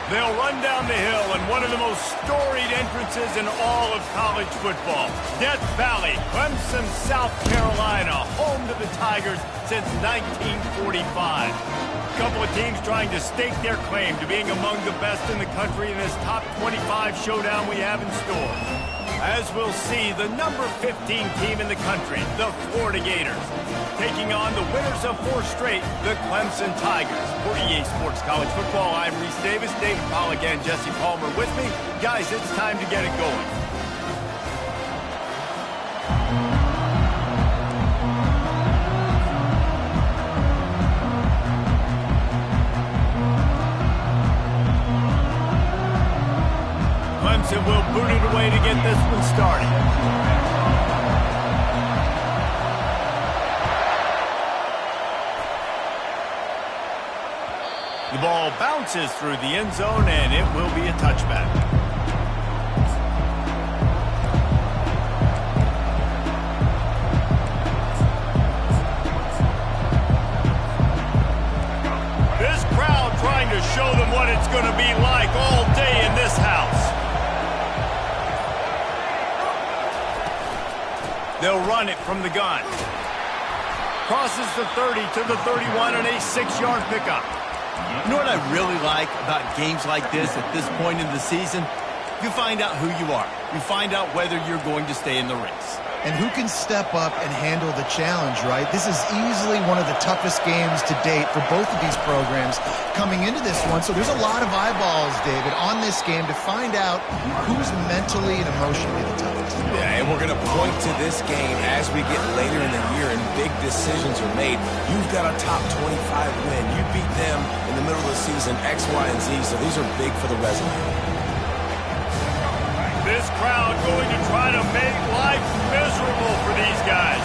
They'll run down the hill in one of the most storied entrances in all of college football. Death Valley, Clemson, South Carolina, home to the Tigers since 1945. A couple of teams trying to stake their claim to being among the best in the country in this top 25 showdown we have in store. As we'll see, the number 15 team in the country, the Florida Gators, taking on the winners of 4 straight, the Clemson Tigers. For EA Sports College Football, I'm Reese Davis, David Pollock, and Jesse Palmer with me. Guys, it's time to get it going. Clemson will boot it away to get this one started. The ball bounces through the end zone, and it will be a touchback. This crowd trying to show them what it's going to be like all day in this house. They'll run it from the gun. Crosses the 30 to the 31 and a 6-yard pickup. You know what I really like about games like this at this point in the season? You find out who you are. You find out whether you're going to stay in the race. And who can step up and handle the challenge, right? This is easily one of the toughest games to date for both of these programs coming into this one. So there's a lot of eyeballs, David, on this game to find out who's mentally and emotionally the toughest. Yeah, and we're going to point to this game as we get later in the year and big decisions are made. You've got a top 25 win. You beat them in the middle of the season, X, Y, and Z, so these are big for the resume. This crowd going to try to make life miserable for these guys.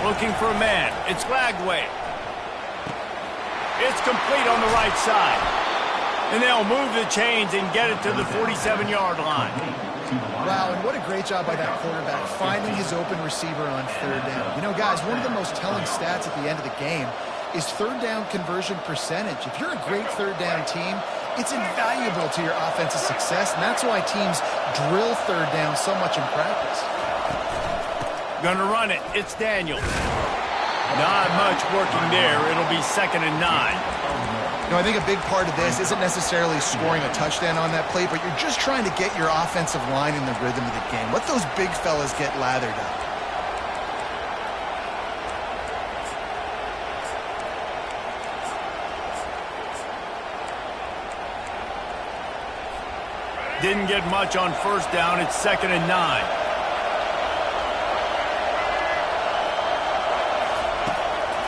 Looking for a man. It's Lagway. It's complete on the right side. And they'll move the chains and get it to the 47-yard line. Wow, and what a great job by that quarterback finding his open receiver on 3rd down. You know, guys, one of the most telling stats at the end of the game is 3rd down conversion percentage. If you're a great 3rd down team, it's invaluable to your offensive success, and that's why teams drill 3rd down so much in practice. Gonna run it. It's Daniels. Not much working there. It'll be 2nd and 9. You know, I think a big part of this isn't necessarily scoring a touchdown on that play, but you're just trying to get your offensive line in the rhythm of the game. Let those big fellas get lathered up. Didn't get much on 1st down. It's 2nd and 9.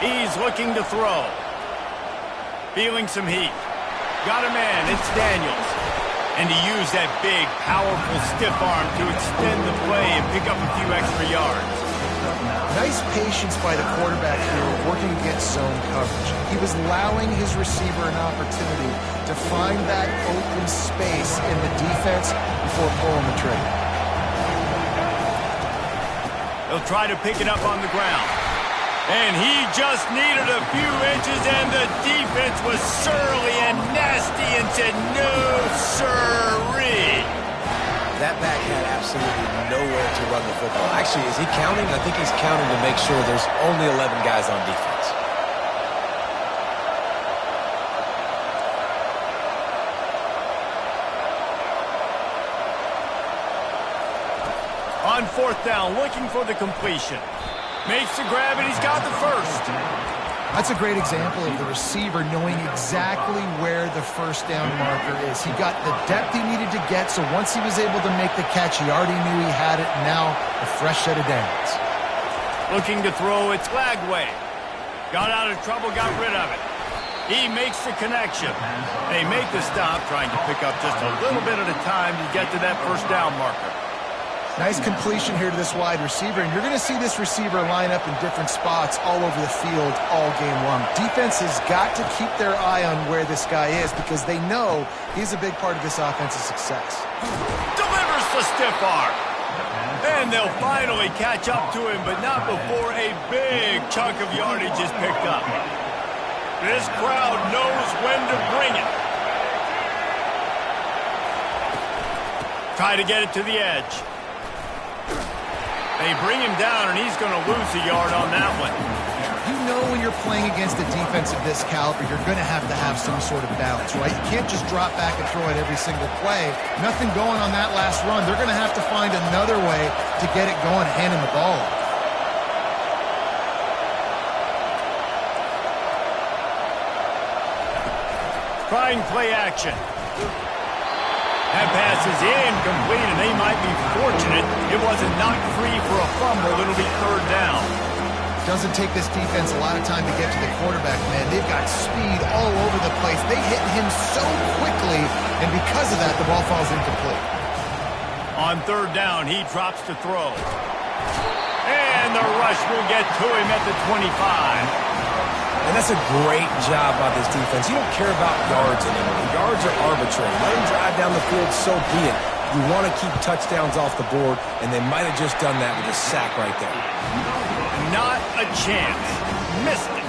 He's looking to throw. Feeling some heat. Got a man. It's Daniels. And he used that big, powerful stiff arm to extend the play and pick up a few extra yards. Nice patience by the quarterback here working against zone coverage. He was allowing his receiver an opportunity to find that open space in the defense before pulling the trigger. He'll try to pick it up on the ground. And he just needed a few inches, and the defense was surly and nasty and said, no, sirree. That back had absolutely nowhere to run the football. Actually, is he counting? I think he's counting to make sure there's only 11 guys on defense. On 4th down, looking for the completion. Makes the grab, and he's got the first. That's a great example of the receiver knowing exactly where the 1st down marker is. He got the depth he needed to get, so once he was able to make the catch, he already knew he had it. Now, a fresh set of downs. Looking to throw, it's Lagway. Got out of trouble, got rid of it. He makes the connection. They make the stop, trying to pick up just a little bit at a time to get to that 1st down marker. Nice completion here to this wide receiver, and you're going to see this receiver line up in different spots all over the field all game long. Defense has got to keep their eye on where this guy is because they know he's a big part of this offensive success. Delivers the stiff arm. And they'll finally catch up to him, but not before a big chunk of yardage is picked up. This crowd knows when to bring it. Try to get it to the edge. They bring him down, and he's going to lose a yard on that one. You know when you're playing against a defense of this caliber, you're going to have some sort of balance, right? You can't just drop back and throw it every single play. Nothing going on that last run. They're going to have to find another way to get it going, handing the ball off. Trying play action. That pass is incomplete, and they might be fortunate it wasn't knocked free for a fumble. It'll be third down. Doesn't take this defense a lot of time to get to the quarterback, man. They've got speed all over the place. They hit him so quickly, and because of that, the ball falls incomplete. On third down, he drops to throw. And the rush will get to him at the 25. And that's a great job by this defense. You don't care about yards anymore. Yards are arbitrary. Let them drive down the field, so be it. You want to keep touchdowns off the board, and they might have just done that with a sack right there. Not a chance. Missed it.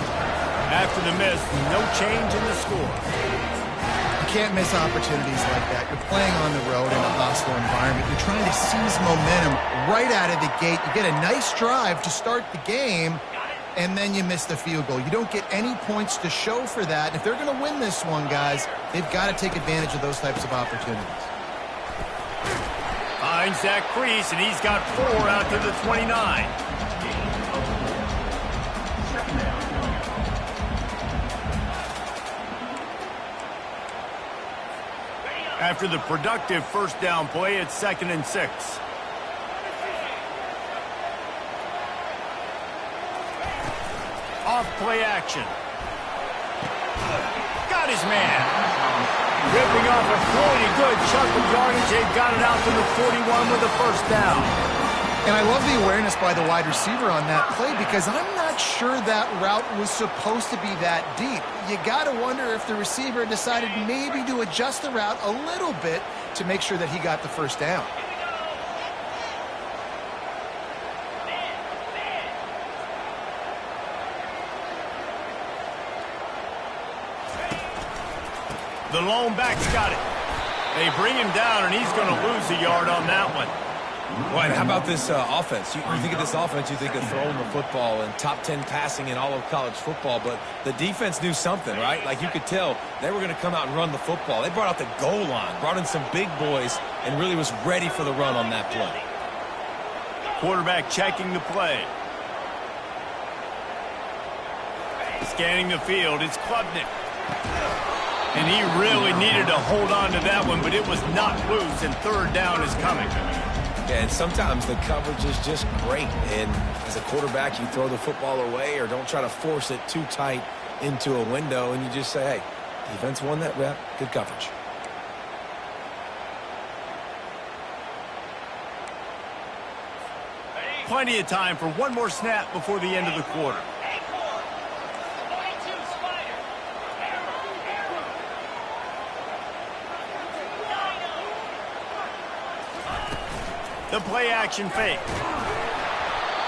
After the miss, no change in the score. You can't miss opportunities like that. You're playing on the road in a hostile environment. You're trying to seize momentum right out of the gate. You get a nice drive to start the game, and then you miss the field goal. You don't get any points to show for that. And if they're going to win this one, guys, they've got to take advantage of those types of opportunities. Finds that crease, and he's got 4 out to the 29. After the productive first down play, it's 2nd and 6. Off play action. Got his man. Ripping off a pretty good chunk of yardage. They've got it out to the 41 with a first down. And I love the awareness by the wide receiver on that play because I'm not sure that route was supposed to be that deep. You got to wonder if the receiver decided maybe to adjust the route a little bit to make sure that he got the first down. The lone back's got it. They bring him down, and he's going to lose a yard on that one. Well, how about this offense? You think of this offense, you think of throwing the football and top 10 passing in all of college football, but the defense knew something, right? Like you could tell they were going to come out and run the football. They brought out the goal line, brought in some big boys, and really was ready for the run on that play. Quarterback checking the play. Scanning the field, it's Klubnik. And he really needed to hold on to that one, but it was not loose, and third down is coming. Yeah, and sometimes the coverage is just great. And as a quarterback, you throw the football away or don't try to force it too tight into a window, and you just say, hey, defense won that rep, good coverage. Plenty of time for one more snap before the end of the quarter. The play action fake.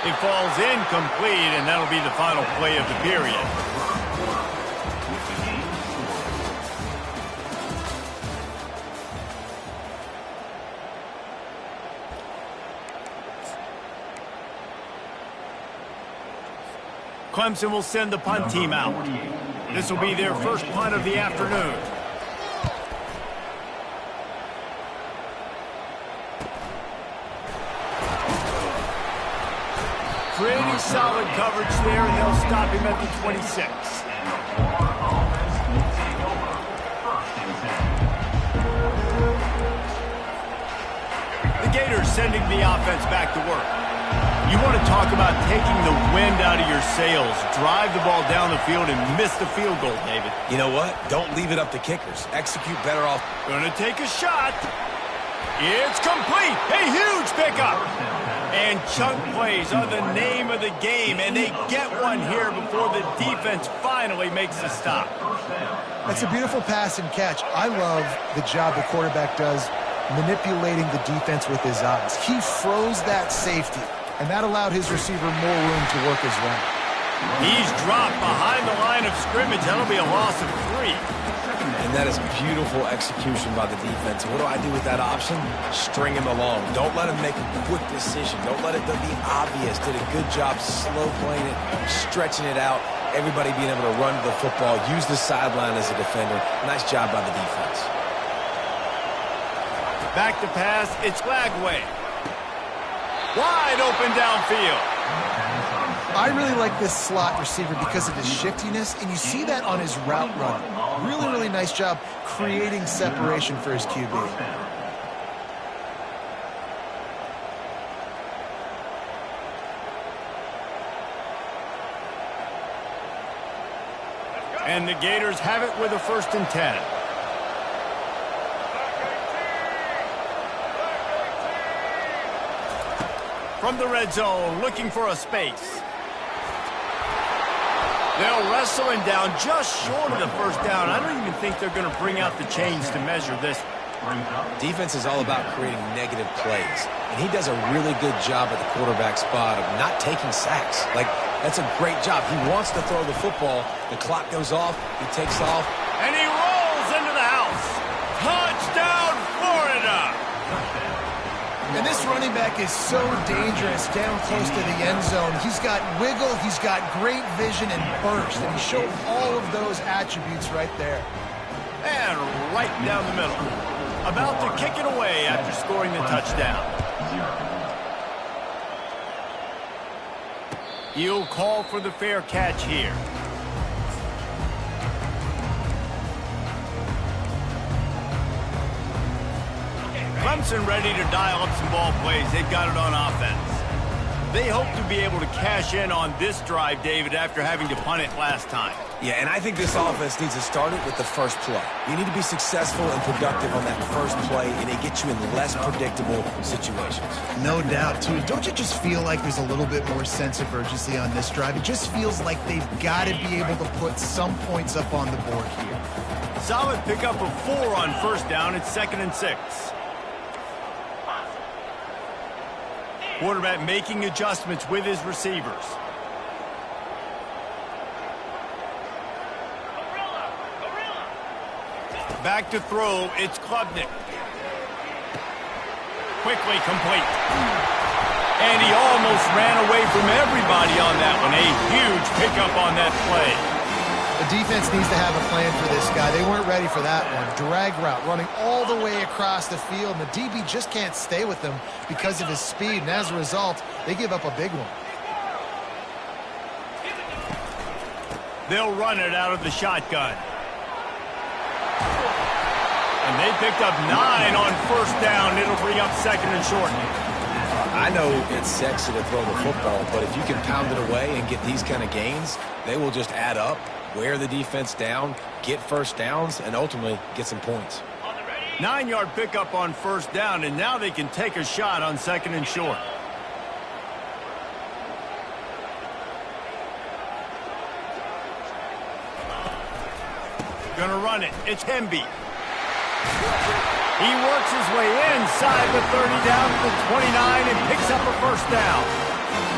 It falls incomplete, and that'll be the final play of the period. Clemson will send the punt team out. This will be their first punt of the afternoon. Pretty solid coverage there, and they'll stop him at the 26. The Gators sending the offense back to work. You want to talk about taking the wind out of your sails. Drive the ball down the field and miss the field goal, David. You know what? Don't leave it up to kickers. Execute better off. Gonna take a shot. It's complete. A huge pickup. And chunk plays are the name of the game, and they get one here before the defense finally makes the stop. That's a beautiful pass and catch. I love the job the quarterback does manipulating the defense with his eyes. He froze that safety, and that allowed his receiver more room to work his route. He's dropped behind the line of scrimmage. That'll be a loss of 3. And that is beautiful execution by the defense. What do I do with that option? String him along. Don't let him make a quick decision. Don't let it be obvious. Did a good job slow playing it, stretching it out. Everybody being able to run to the football, use the sideline as a defender. Nice job by the defense. Back to pass. It's Lagway. Wide open downfield. I really like this slot receiver because of his shiftiness, and you see that on his route run. Really, really nice job creating separation for his QB. And the Gators have it with a 1st and 10. From the red zone, looking for a space. They'll wrestle him down just short of the 1st down. I don't even think they're going to bring out the chains to measure this. Defense is all about creating negative plays, and he does a really good job at the quarterback spot of not taking sacks. Like, that's a great job. He wants to throw the football. The clock goes off. He takes off. And he rolls into the house. Touchdown, Florida! And this running back is so dangerous down close to the end zone. He's got wiggle, he's got great vision and burst, and he showed all of those attributes right there. And right down the middle. About to kick it away after scoring the touchdown. He'll call for the fair catch here. Clemson ready to dial up some ball plays. They've got it on offense. They hope to be able to cash in on this drive, David, after having to punt it last time. Yeah, and I think this offense needs to start it with the first play. You need to be successful and productive on that first play, and it gets you in less predictable situations. No doubt, too. Don't you just feel like there's a little bit more sense of urgency on this drive? It just feels like they've got to be able to put some points up on the board here. Solid pickup of 4 on 1st down. It's 2nd and 6. Quarterback making adjustments with his receivers. Back to throw, it's Klubnik. Quickly complete. And he almost ran away from everybody on that one. A huge pickup on that play. The defense needs to have a plan for this guy. They weren't ready for that one. Drag route, running all the way across the field, and the DB just can't stay with him because of his speed, and as a result, they give up a big one. They'll run it out of the shotgun. And they picked up 9 on 1st down. It'll bring up 2nd and short. I know it's sexy to throw the football, but if you can pound it away and get these kind of gains, they will just add up, wear the defense down, get 1st downs, and ultimately get some points. 9-yard pickup on 1st down, and now they can take a shot on 2nd and short. Gonna run it. It's Hemby. He works his way inside the 30 down to the 29 and picks up a 1st down.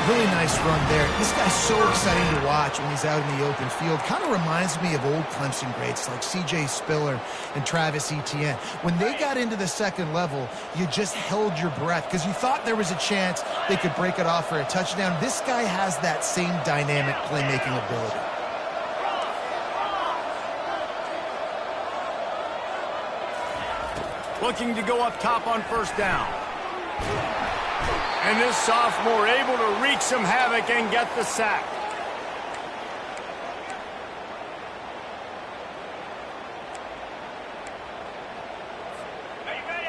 Really nice run there. This guy's so exciting to watch when he's out in the open field. Kind of reminds me of old Clemson greats like C.J. Spiller and Travis Etienne. When they got into the 2nd level, you just held your breath because you thought there was a chance they could break it off for a touchdown. This guy has that same dynamic playmaking ability. Looking to go up top on 1st down. And this sophomore able to wreak some havoc and get the sack.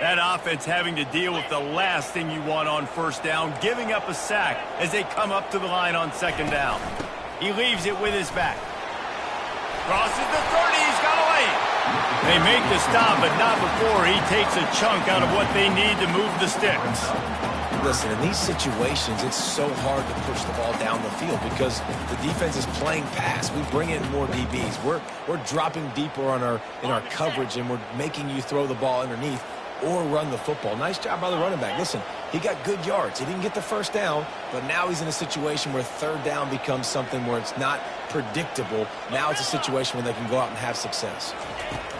That offense having to deal with the last thing you want on 1st down, giving up a sack as they come up to the line on 2nd down. He leaves it with his back. Crosses the 30, he's got away. They make the stop, but not before he takes a chunk out of what they need to move the sticks. Listen, in these situations, it's so hard to push the ball down the field because the defense is playing pass. We bring in more DBs. We're dropping deeper on in our coverage, and we're making you throw the ball underneath. or run the football. Nice job by the running back. Listen, he got good yards. He didn't get the first down, but now he's in a situation where third down becomes something where it's not predictable. Now it's a situation where they can go out and have success.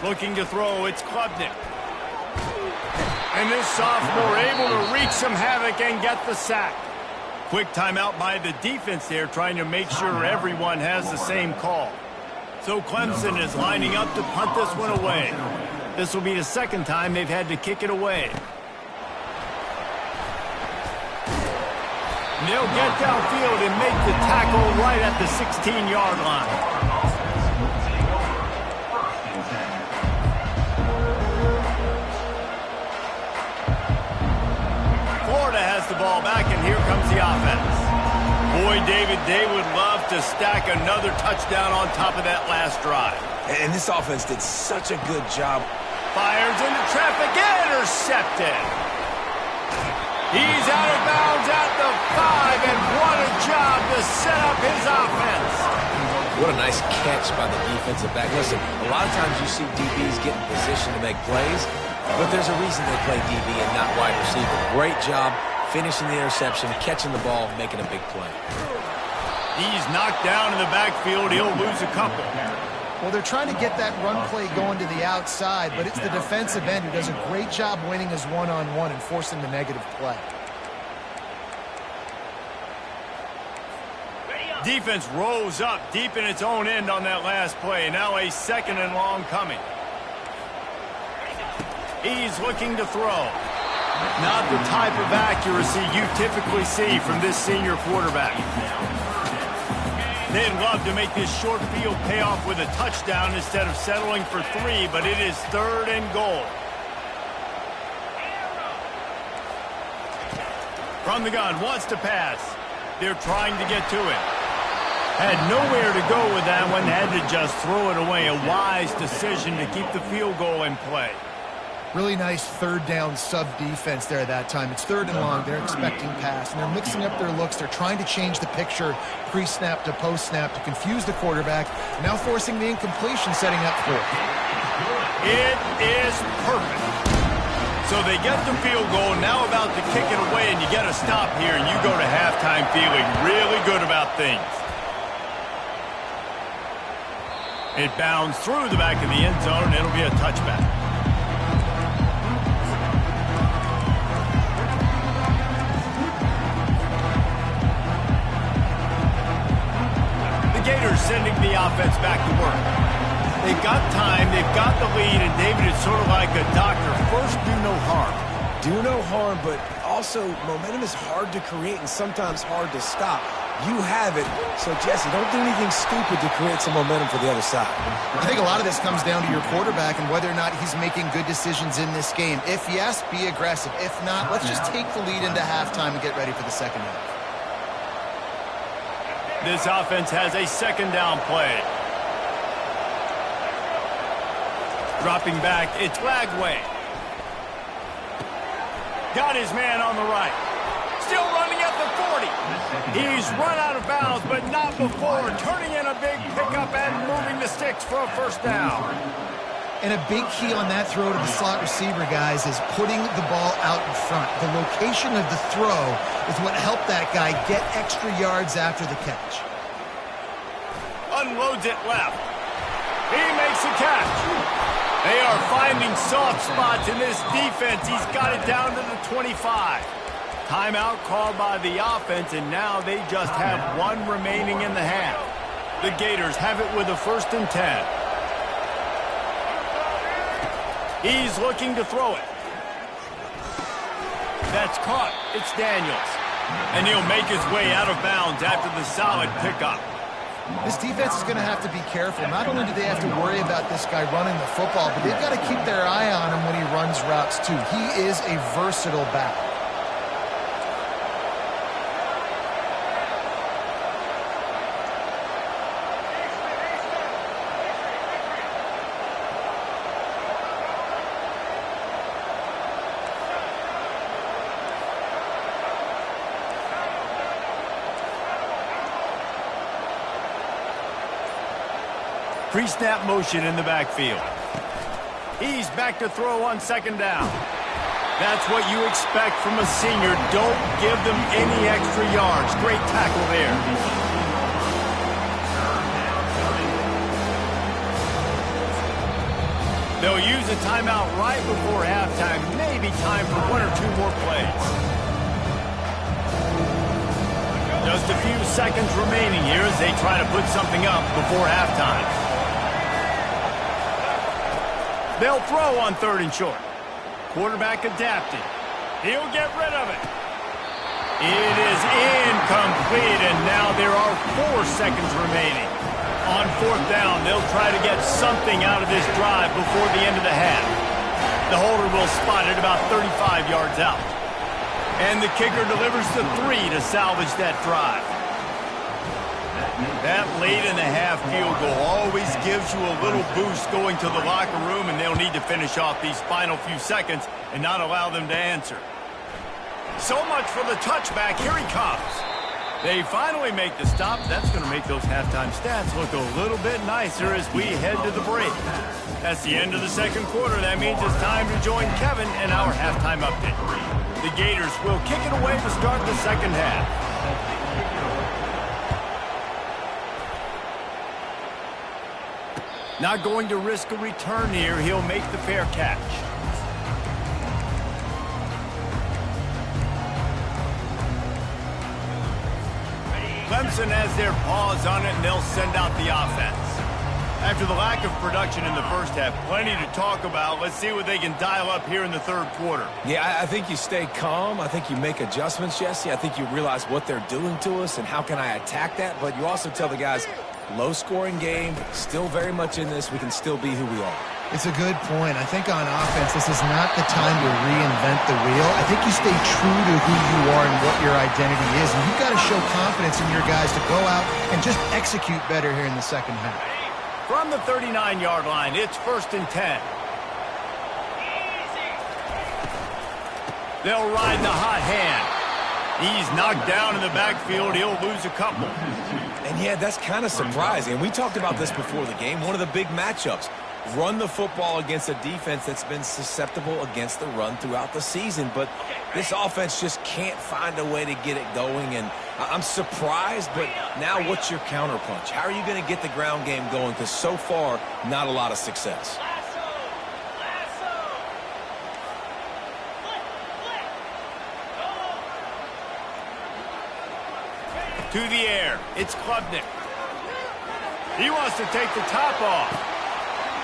Looking to throw, it's Klubnik. And this sophomore able to wreak some havoc and get the sack. Quick timeout by the defense there, trying to make sure everyone has the same call. So Clemson is lining up to punt this one away. This will be the second time they've had to kick it away. And they'll get downfield and make the tackle right at the 16-yard line. Florida has the ball back, and here comes the offense. Boy, David, they would love to stack another touchdown on top of that last drive. And this offense did such a good job. Fires into traffic, intercepted. He's out of bounds at the 5, and what a job to set up his offense. What a nice catch by the defensive back. Listen, a lot of times you see DBs get in position to make plays, but there's a reason they play DB and not wide receiver. Great job finishing the interception, catching the ball, making a big play. He's knocked down in the backfield. He'll lose a couple. Well, they're trying to get that run play going to the outside, but it's the defensive end who does a great job winning his one-on-one and forcing the negative play. Defense rose up deep in its own end on that last play. Now a second and long coming. He's looking to throw. Not the type of accuracy you typically see from this senior quarterback. They'd love to make this short field pay off with a touchdown instead of settling for 3, but it is 3rd and goal. From the gun, wants to pass. They're trying to get to it. Had nowhere to go with that one, had to just throw it away. A wise decision to keep the field goal in play. Really nice third down sub-defense there that time. It's 3rd and long. They're expecting pass, and they're mixing up their looks. They're trying to change the picture pre-snap to post-snap to confuse the quarterback, now forcing the incompletion, setting up for it. It is perfect. So they get the field goal, now about to kick it away, and you get a stop here, and you go to halftime feeling really good about things. It bounds through the back of the end zone, and it'll be a touchback. Gators sending the offense back to work. They've got time, they've got the lead, and David, it's sort of like a doctor. First, do no harm. Do no harm, but also momentum is hard to create and sometimes hard to stop. You have it, so Jesse, don't do anything stupid to create some momentum for the other side. I think a lot of this comes down to your quarterback and whether or not he's making good decisions in this game. If yes, be aggressive. If not, let's just take the lead into halftime and get ready for the second half. This offense has a second down play. Dropping back, it's Lagway. Got his man on the right. Still running at the 40. He's run out of bounds, but not before. Turning in a big pickup and moving the sticks for a first down. And a big key on that throw to the slot receiver, guys, is putting the ball out in front. The location of the throw is what helped that guy get extra yards after the catch. Unloads it left. He makes a catch. They are finding soft spots in this defense. He's got it down to the 25. Timeout called by the offense, and now they just have 1 remaining in the half. The Gators have it with a 1st and 10. He's looking to throw it. That's caught. It's Daniels. And he'll make his way out of bounds after the solid pickup. This defense is going to have to be careful. Not only do they have to worry about this guy running the football, but they've got to keep their eye on him when he runs routes too. He is a versatile back. Pre-snap motion in the backfield. He's back to throw on 2nd down. That's what you expect from a senior. Don't give them any extra yards. Great tackle there. They'll use a timeout right before halftime. Maybe time for 1 or 2 more plays. Just a few seconds remaining here as they try to put something up before halftime. They'll throw on 3rd and short. Quarterback adapted. He'll get rid of it. It is incomplete, and now there are 4 seconds remaining. On 4th down, they'll try to get something out of this drive before the end of the half. The holder will spot it about 35 yards out. And the kicker delivers the 3 to salvage that drive. That late-in-the-half field goal always gives you a little boost going to the locker room, and they'll need to finish off these final few seconds and not allow them to answer. So much for the touchback. Here he comes. They finally make the stop. That's going to make those halftime stats look a little bit nicer as we head to the break. That's the end of the second quarter. That means it's time to join Kevin in our halftime update. The Gators will kick it away to start the second half. Not going to risk a return here. He'll make the fair catch. Clemson has their paws on it, and they'll send out the offense. After the lack of production in the first half, plenty to talk about. Let's see what they can dial up here in the third quarter. Yeah, I think you stay calm. I think you make adjustments, Jesse. I think you realize what they're doing to us and how can I attack that. But you also tell the guys, low-scoring game, still very much in this. We can still be who we are. It's a good point. I think on offense, this is not the time to reinvent the wheel. I think you stay true to who you are and what your identity is. And you've got to show confidence in your guys to go out and just execute better here in the second half. From the 39-yard line, it's 1st and 10. They'll ride the hot hand. He's knocked down in the backfield. He'll lose a couple. And yeah, that's kind of surprising. We talked about this before the game. One of the big matchups. Run the football against a defense that's been susceptible against the run throughout the season. But this offense just can't find a way to get it going. And I'm surprised, but now what's your counterpunch? How are you going to get the ground game going? Because so far, not a lot of success. To the air, it's Klubnik. He wants to take the top off.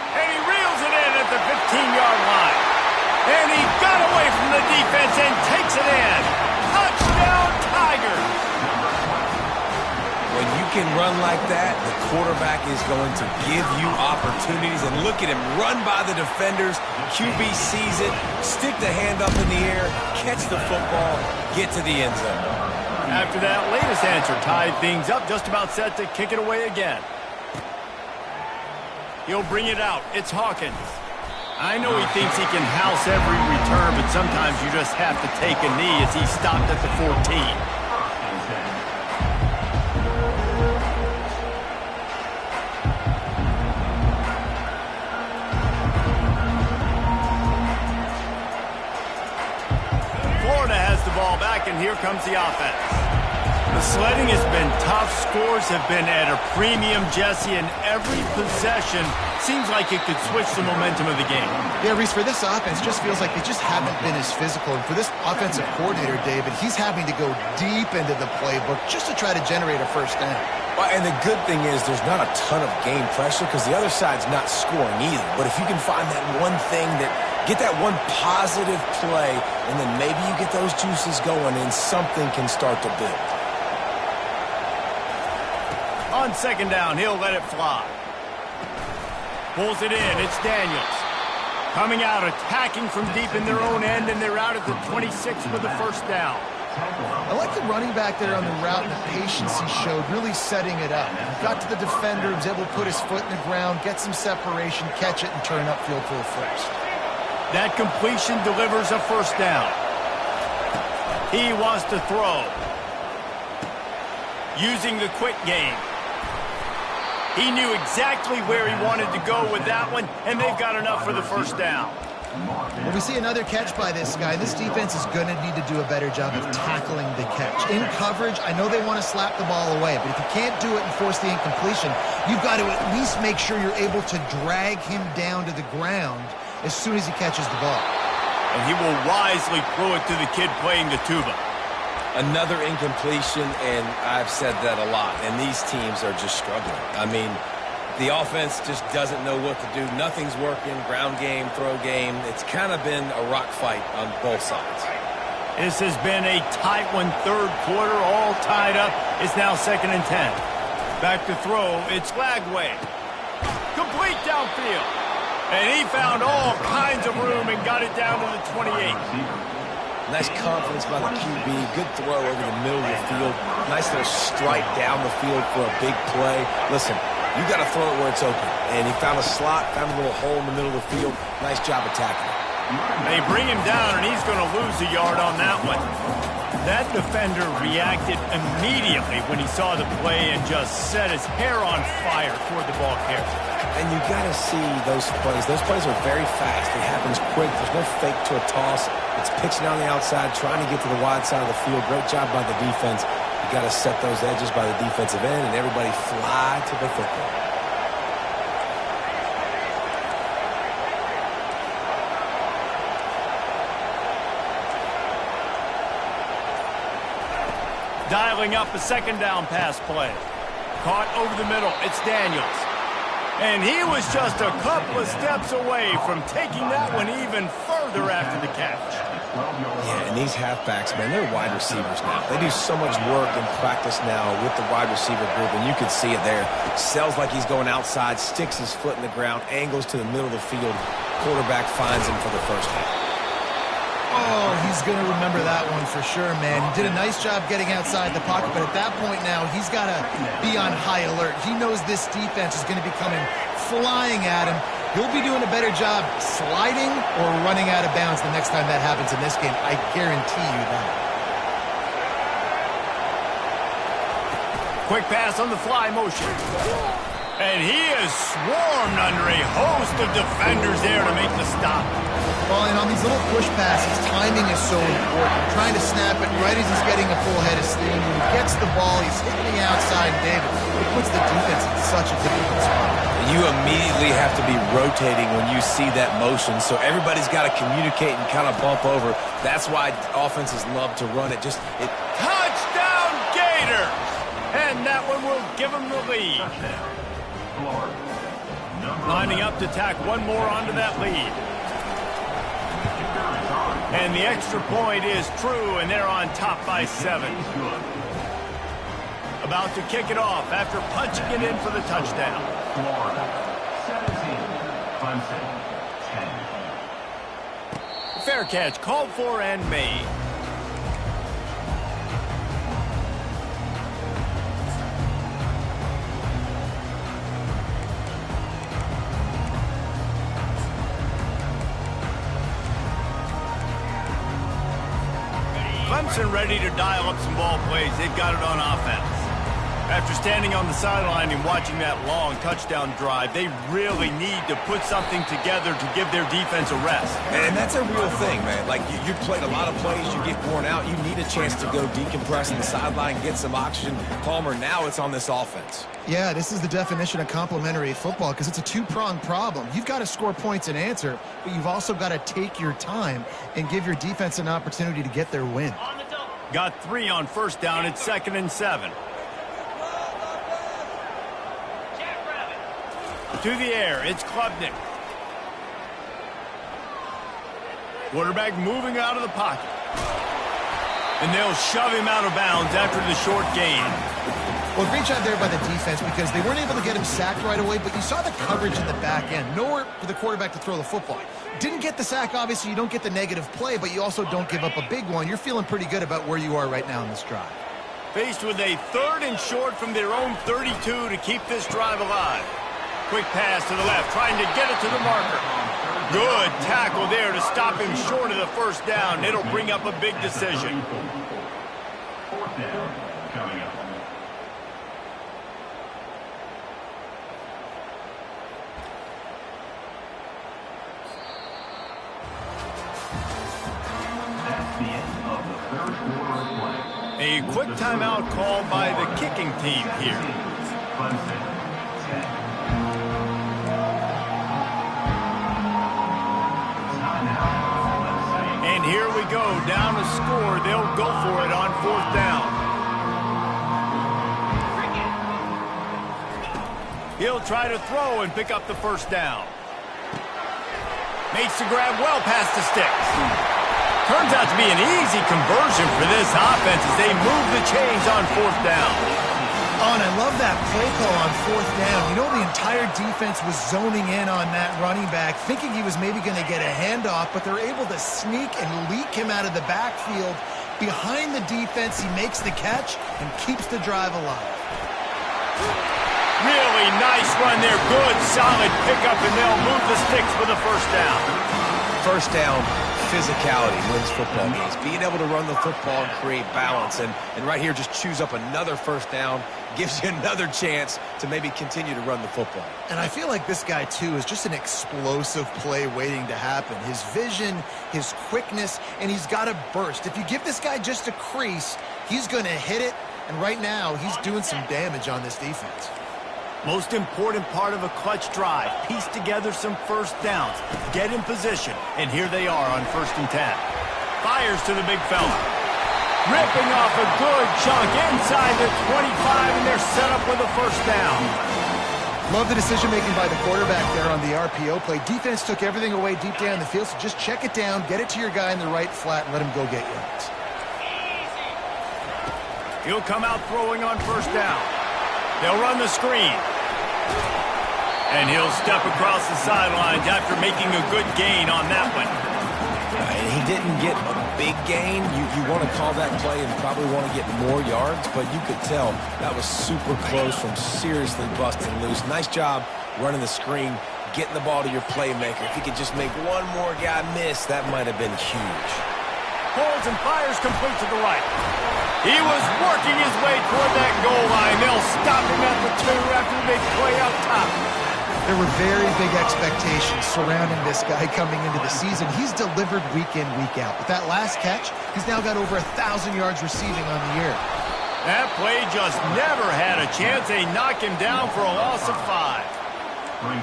And he reels it in at the 15-yard line. And he got away from the defense and takes it in. Touchdown, Tigers! When you can run like that, the quarterback is going to give you opportunities. And look at him run by the defenders. QB sees it, stick the hand up in the air, catch the football, get to the end zone. After that latest answer, tied things up, just about set to kick it away again. He'll bring it out. It's Hawkins. I know he thinks he can house every return, but sometimes you just have to take a knee as he stopped at the 14. Florida has the ball back, and here comes the offense. The sledding has been tough. Scores have been at a premium, Jesse, and every possession seems like it could switch the momentum of the game. Yeah, Reese, for this offense, just feels like they just haven't been as physical. And for this offensive coordinator, David, he's having to go deep into the playbook just to try to generate a first down. Well, and the good thing is there's not a ton of game pressure because the other side's not scoring either. But if you can find that one thing that get that one positive play, and then maybe you get those juices going and something can start to build. On 2nd down, he'll let it fly. Pulls it in. It's Daniels. Coming out, attacking from deep in their own end, and they're out at the 26 for the first down. I like the running back there on the route and the patience he showed, really setting it up. Got to the defender, was able to put his foot in the ground, get some separation, catch it, and turn upfield for the first. That completion delivers a first down. He wants to throw. Using the quick game. He knew exactly where he wanted to go with that one, and they've got enough for the first down. Well, we see another catch by this guy. This defense is going to need to do a better job of tackling the catch. In coverage, I know they want to slap the ball away, but if you can't do it and force the incompletion, you've got to at least make sure you're able to drag him down to the ground as soon as he catches the ball. And he will wisely throw it to the kid playing the tuba. Another incompletion, and I've said that a lot, and these teams are just struggling. I mean, the offense just doesn't know what to do. Nothing's working. Ground game, throw game. It's kind of been a rock fight on both sides. This has been a tight one, third quarter, all tied up. It's now 2nd and 10. Back to throw. It's Lagway. Complete downfield. And he found all kinds of room and got it down to the 28. Nice confidence by the QB. Good throw over the middle of the field. Nice little strike down the field for a big play. Listen, you got to throw it where it's open. And he found a slot, found a little hole in the middle of the field. Nice job attacking it. They bring him down, and he's going to lose a yard on that one. That defender reacted immediately when he saw the play and just set his hair on fire toward the ball carrier. And you got to see those plays. Those plays are very fast. It happens quick. There's no fake to a toss. It's pitching on the outside, trying to get to the wide side of the field. Great job by the defense. You got to set those edges by the defensive end, and everybody fly to the football. Dialing up a 2nd down pass play. Caught over the middle. It's Daniels. And he was just a couple of steps away from taking that one even further after the catch. Yeah, and these halfbacks, man, they're wide receivers now. They do so much work in practice now with the wide receiver group, and you can see it there. Sells like he's going outside, sticks his foot in the ground, angles to the middle of the field. Quarterback finds him for the first down. Oh, he's going to remember that one for sure, man. He did a nice job getting outside the pocket, but at that point now, he's got to be on high alert. He knows this defense is going to be coming flying at him. He'll be doing a better job sliding or running out of bounds the next time that happens in this game. I guarantee you that. Quick pass on the fly motion. And he is swarmed under a host of defenders there to make the stop. Well, and on these little push passes, timing is so important. Trying to snap it right as he's getting a full head of steam. When he gets the ball, he's hitting the outside, David. It puts the defense in such a difficult spot. You immediately have to be rotating when you see that motion, so everybody's got to communicate and kind of bump over. That's why offenses love to run it. Touchdown, Gators! And that one will give them the lead. Lining up to tack one more onto that lead. And the extra point is true, and they're on top by 7. About to kick it off after punching it in for the touchdown. Florida, 17, Clemson, 10. Fair catch, called for and made. Clemson ready to dial up some ball plays. They've got it on offense. After standing on the sideline and watching that long touchdown drive, they really need to put something together to give their defense a rest. And that's a real thing, man. Like, you've played a lot of plays, you get worn out, you need a chance to go decompress on the sideline, get some oxygen. Palmer, now it's on this offense. Yeah, this is the definition of complementary football because it's a two-pronged problem. You've got to score points and answer, but you've also got to take your time and give your defense an opportunity to get their win. Got 3 on first down. It's 2nd and 7. To the air, it's Klubnik. Quarterback moving out of the pocket. And they'll shove him out of bounds after the short gain. Well, great job there by the defense because they weren't able to get him sacked right away, but you saw the coverage in the back end. Nowhere for the quarterback to throw the football. Didn't get the sack, obviously. You don't get the negative play, but you also don't give up a big one. You're feeling pretty good about where you are right now in this drive. Faced with a 3rd and short from their own 32 to keep this drive alive. Quick pass to the left, trying to get it to the marker. Good tackle there to stop him short of the first down. It'll bring up a big decision. 4th down coming up. Third quarter of play. A quick timeout called by the kicking team here. Clemson, 10. Timeout, Clemson. And here we go, down a score. They'll go for it on 4th down. He'll try to throw and pick up the 1st down. Makes the grab well past the sticks. Turns out to be an easy conversion for this offense as they move the chains on 4th down. Oh, and I love that play call on 4th down. You know, the entire defense was zoning in on that running back, thinking he was maybe going to get a handoff, but they're able to sneak and leak him out of the backfield. Behind the defense, he makes the catch and keeps the drive alive. Really nice run there. Good, solid pickup, and they'll move the sticks for the 1st down. 1st down, physicality wins football games. Being able to run the football and create balance. And right here, just choose up another 1st down. Gives you another chance to maybe continue to run the football. And I feel like this guy, too, is just an explosive play waiting to happen. His vision, his quickness, and he's got a burst. If you give this guy just a crease, he's going to hit it. And right now, he's doing some damage on this defense. Most important part of a clutch drive. Piece together some 1st downs. Get in position. And here they are on 1st and 10. Fires to the big fella. Ripping off a good chunk inside the 25, and they're set up with a 1st down. Love the decision-making by the quarterback there on the RPO play. Defense took everything away deep down the field, so just check it down, get it to your guy in the right flat, and let him go get yards. He'll come out throwing on 1st down. They'll run the screen. And he'll step across the sidelines after making a good gain on that one. And he didn't get a big gain. You want to call that play and probably want to get more yards, but you could tell that was super close from seriously busting loose. Nice job running the screen, getting the ball to your playmaker. If you could just make one more guy miss, that might have been huge. Pulls and fires complete to the right. He was working his way toward that goal line. They'll stop him at the 2 after the big play up top. There were very big expectations surrounding this guy coming into the season. He's delivered week in, week out. With that last catch, he's now got over 1,000 yards receiving on the year. That play just never had a chance. They knock him down for a loss of 5.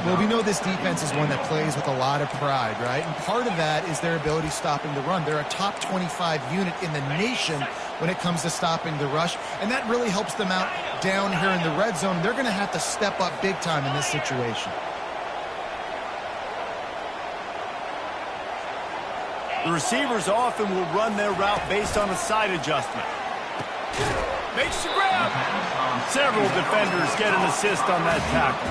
Well, we know this defense is one that plays with a lot of pride, right? And part of that is their ability stopping the run. They're a top 25 unit in the nation when it comes to stopping the rush, and that really helps them out down here in the red zone. They're going to have to step up big time in this situation. The receivers often will run their route based on a side adjustment. Makes the grab. Several defenders get an assist on that tackle.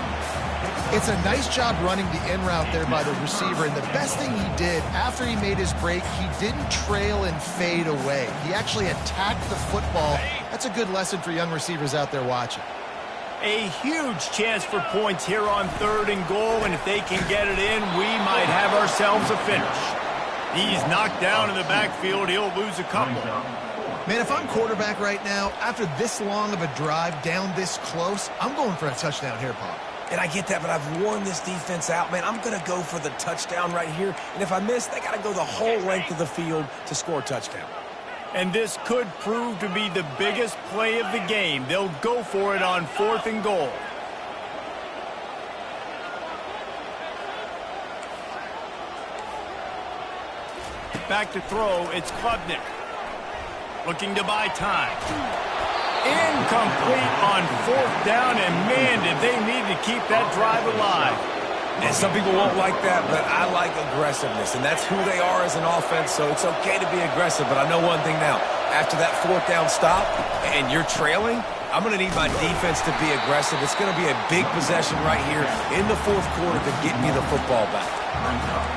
It's a nice job running the in route there by the receiver, and the best thing he did after he made his break, he didn't trail and fade away. He actually attacked the football. That's a good lesson for young receivers out there watching. A huge chance for points here on 3rd and goal, and if they can get it in, we might have ourselves a finish. He's knocked down in the backfield. He'll lose a couple. Man, if I'm quarterback right now, after this long of a drive down this close, I'm going for a touchdown here, Pop. And I get that, but I've worn this defense out, man. I'm going to go for the touchdown right here. And if I miss, they got to go the whole length of the field to score a touchdown. And this could prove to be the biggest play of the game. They'll go for it on 4th and goal. Back to throw, it's Klubnik. Looking to buy time. Incomplete on 4th down, and man, did they need to keep that drive alive. And some people won't like that, but I like aggressiveness, and that's who they are as an offense, so it's okay to be aggressive. But I know one thing now. After that 4th down stop and you're trailing, I'm going to need my defense to be aggressive. It's going to be a big possession right here in the 4th quarter to get me the football back.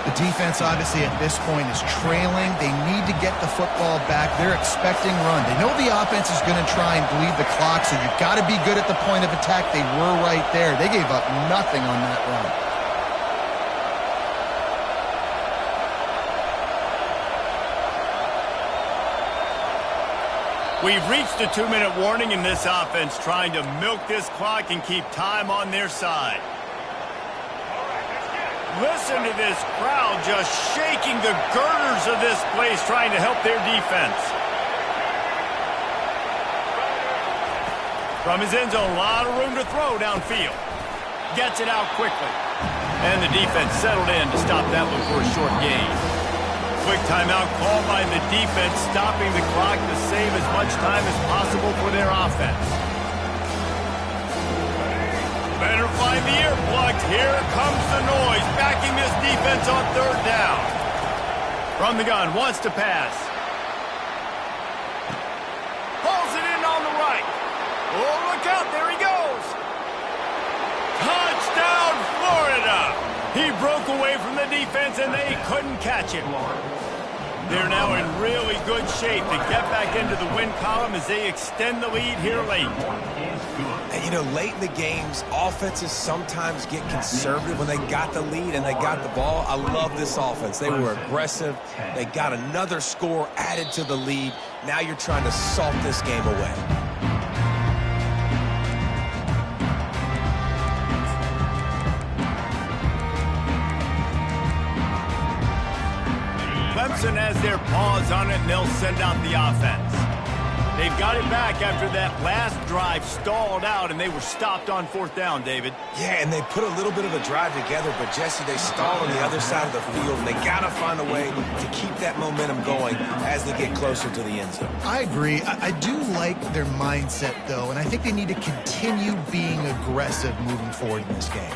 The defense, obviously, at this point is trailing. They need to get the football back. They're expecting run. They know the offense is going to try and bleed the clock, so you've got to be good at the point of attack. They were right there. They gave up nothing on that run. We've reached a 2-minute warning in this offense, trying to milk this clock and keep time on their side. Listen to this crowd just shaking the girders of this place, trying to help their defense. From his end zone, a lot of room to throw downfield. Gets it out quickly. And the defense settled in to stop that one for a short gain. Quick timeout called by the defense, stopping the clock to save as much time as possible for their offense. Better find the earplugs. Here comes the noise, backing this defense on third down. From the gun, wants to pass. Pulls it in on the right. Oh, look out, there he goes. Touchdown, Florida! He broke away from the defense, and they couldn't catch him. They're now in really good shape to get back into the win column as they extend the lead here late. And, you know, late in the games, offenses sometimes get conservative when they got the lead and they got the ball. I love this offense. They were aggressive. They got another score added to the lead. Now you're trying to salt this game away. Clemson has their paws on it, and they'll send out the offense. They've got it back after that last drive stalled out, and they were stopped on fourth down, David. Yeah, and they put a little bit of a drive together, but, Jesse, they stalled on the other side of the field, and they got to find a way to keep that momentum going as they get closer to the end zone. I agree. I do like their mindset, though, and I think they need to continue being aggressive moving forward in this game.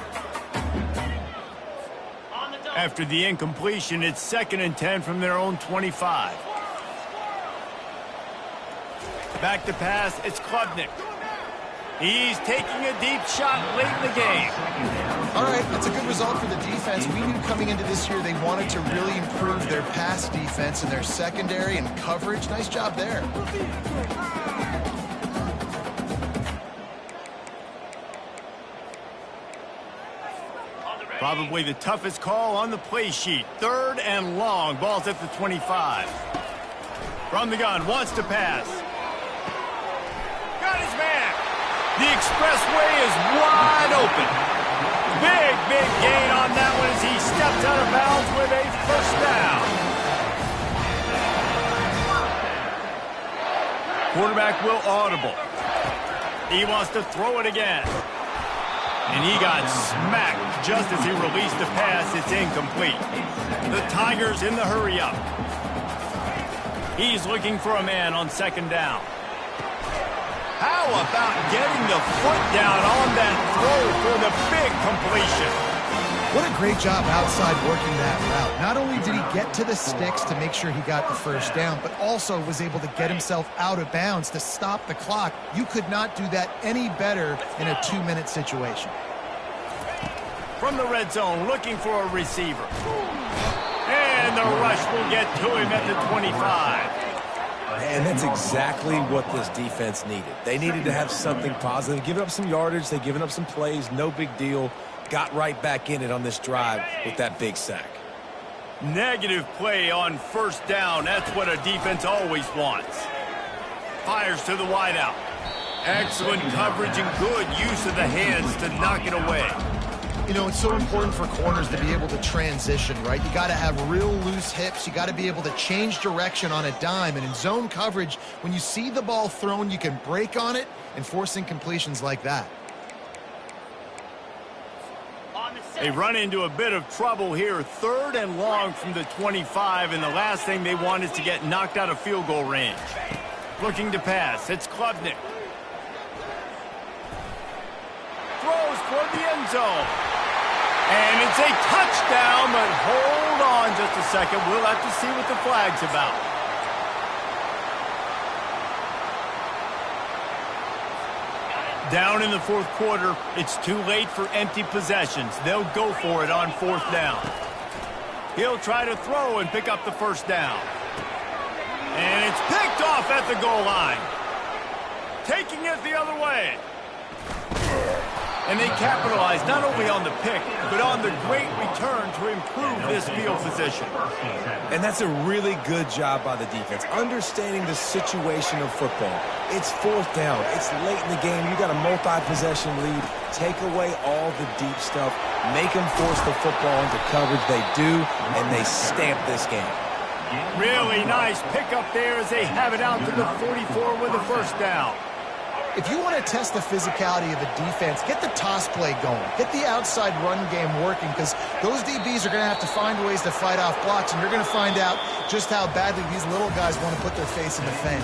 After the incompletion, it's 2nd and 10 from their own 25. Back to pass, it's Klubnik. He's taking a deep shot late in the game. All right, that's a good result for the defense. We knew coming into this year they wanted to really improve their pass defense and their secondary and coverage. Nice job there. Probably the toughest call on the play sheet. 3rd and long. Ball's at the 25. From the gun, wants to pass. Got his man. The expressway is wide open. Big gain on that one as he steps out of bounds with a first down. Quarterback will audible. He wants to throw it again. And he got smacked just as he released the pass. It's incomplete. The Tigers in the hurry-up. He's looking for a man on 2nd down. How about getting the foot down on that throw for the big completion? What a great job outside working that route. Not only did he get to the sticks to make sure he got the first down, but also was able to get himself out of bounds to stop the clock. You could not do that any better in a 2-minute situation. From the red zone, looking for a receiver. And the rush will get to him at the 25. And that's exactly what this defense needed. They needed to have something positive. Giving up some yardage, they've given up some plays, no big deal. Got right back in it on this drive with that big sack. Negative play on first down. That's what a defense always wants. Fires to the wideout. Excellent coverage and good use of the hands to knock it away. You know, it's so important for corners to be able to transition, right? You got to have real loose hips. You got to be able to change direction on a dime. And in zone coverage, when you see the ball thrown, you can break on it and force incompletions like that. They run into a bit of trouble here. 3rd and long from the 25, and the last thing they want is to get knocked out of field goal range. Looking to pass. It's Klubnik. Throws toward the end zone. And it's a touchdown, but hold on just a second. We'll have to see what the flag's about. Down in the 4th quarter, it's too late for empty possessions. They'll go for it on 4th down. He'll try to throw and pick up the first down. And it's picked off at the goal line. Taking it the other way. And they capitalize not only on the pick, but on the great return to improve this field position. And that's a really good job by the defense, understanding the situation of football. It's 4th down. It's late in the game. You got a multi-possession lead. Take away all the deep stuff. Make them force the football into coverage. They do, and they stamp this game. Really nice pickup there as they have it out to the 44 with the first down. If you want to test the physicality of a defense, get the toss play going. Get the outside run game working, because those DBs are going to have to find ways to fight off blocks, and you're going to find out just how badly these little guys want to put their face in the fan.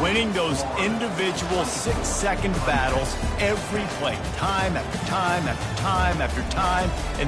Winning those individual 6-second battles every play, time after time after time after time. And